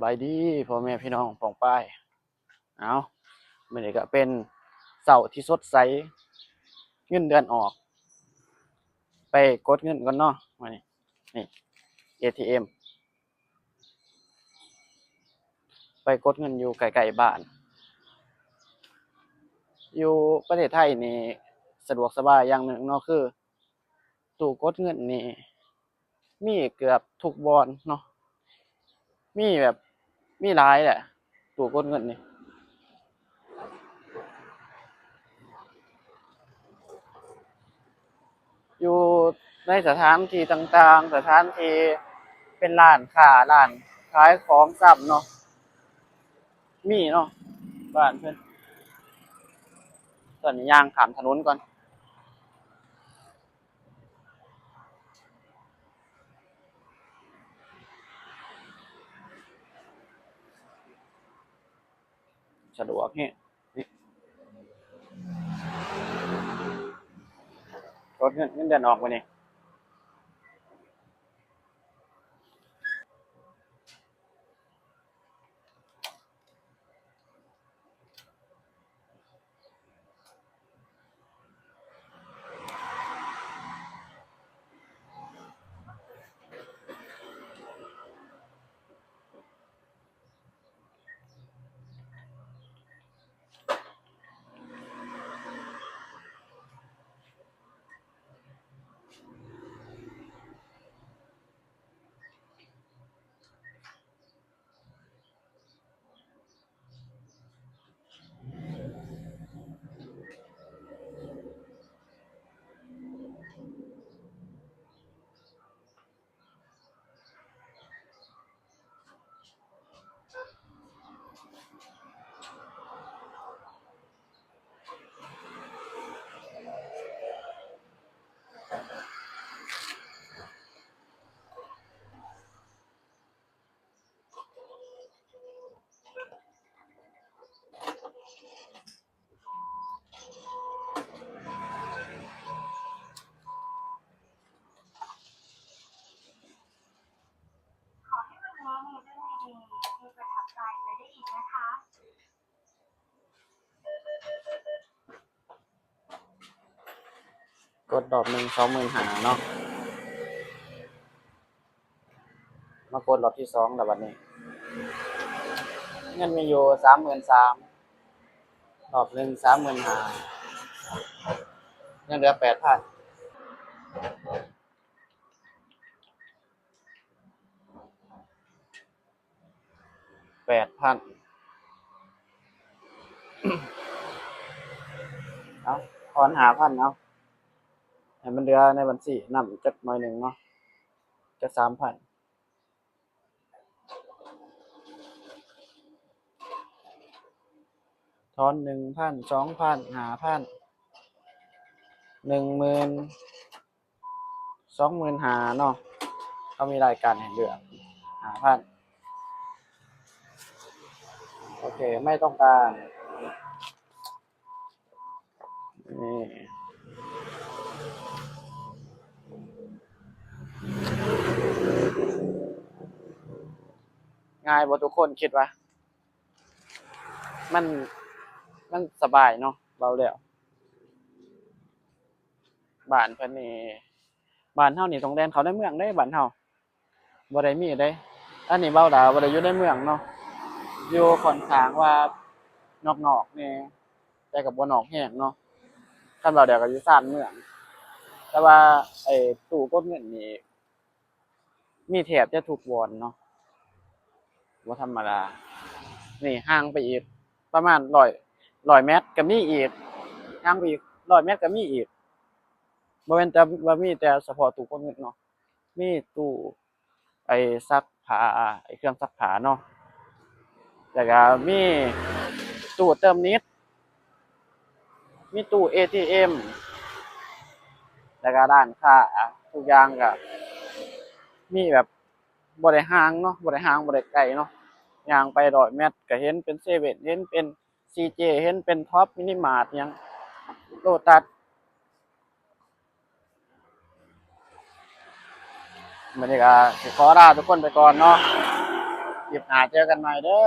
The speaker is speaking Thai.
บายดีพ่อแม่พี่น้องปองป้ายเอามื้อนี้ก็เป็นเสาร์ที่สดใสเงินเดือนออกไปกดเงินก่อนเนาะมานี่ ATM ไปกดเงินอยู่ไกลๆบ้านอยู่ประเทศไทยนี่สะดวกสบายอย่างหนึ่งเนาะคือตู้กดเงินนี่มีเกือบทุกบอนเนาะมีแบบมีหลายแหละตู้กดเงินนี่อยู่ในสถานที่ต่างๆสถานที่เป็นร้านค้าร้านขายของซ้ำเนาะมีเนาะบ้านเพิ่นตอนนี้ย่างข้ามถนนก่อนสะดวกนี่รถเงินเดือนออกมานี่ขอให้วันนี้มีเรื่องดีๆที่ประทับใจไปได้อีกนะคะกดดอกหนึ่ง25,000เนาะมากดรอบที่2แล้วบัดนี้เงินมีอยู่33,000รอบหนึ่ง35,000ยังเหลือ8,000 8,000เอาถอน5,000เอาให้มันเหลือในบัญชีนำจักหน่อยหนึ่งเนาะจัก3,000ถอน1,000 2,000 5,000 10,000 25,000เนาะเขามีรายการให้เลือก5,000โอเคไม่ต้องการนี่ง่ายบ่ทุกคนคิดว่ามันมันสบายเนาะเบาแล้วบ้านเพิ่นนี่บ้านเฮานี่ต้องแล่นเข้าในเมืองเด้บ้านเฮาบ่ได้มีเด้อันนี้เบาดาวบ่ได้อยู่ในเมืองเนาะอยู่ค่อนข้างว่านอกๆแหน่แต่ก็บ่นอกแฮงเนาะคันเว้าแล้วก็อยู่ชานเมืองแต่ว่าไอ้ตู้กดเงินนี่มีแทบจะทุกบ่อนเนาะบ่ธรรมดานี่ห่างไปอีกประมาณ100เมตรก็มีอีกห่างไปอีก100เมตรก็มีอีกบ่แม่นแต่ว่ามีแต่เฉพาะตู้กดเงินเนาะมีตู้ไอ้ซักผ้าไอ้เครื่องซักผ้าเนาะแล้วก็มีตู้เติมนิดมีตู้ ATM แล้วก็ร้านค้าทุกอย่างก็มีแบบบ่ได้ห่างเนาะบ่ได้ห่างบ่ได้ไกลเนาะย่างไป100เมตรก็เห็นเป็นเซเว่นเห็นเป็น CJ เห็นเป็นท็อปมินิมาร์ทหยังโลตัสมื้อนี้ก็สิขอลาทุกคนไปก่อนเนาะ คลิปหน้าเจอกันใหม่เด้อ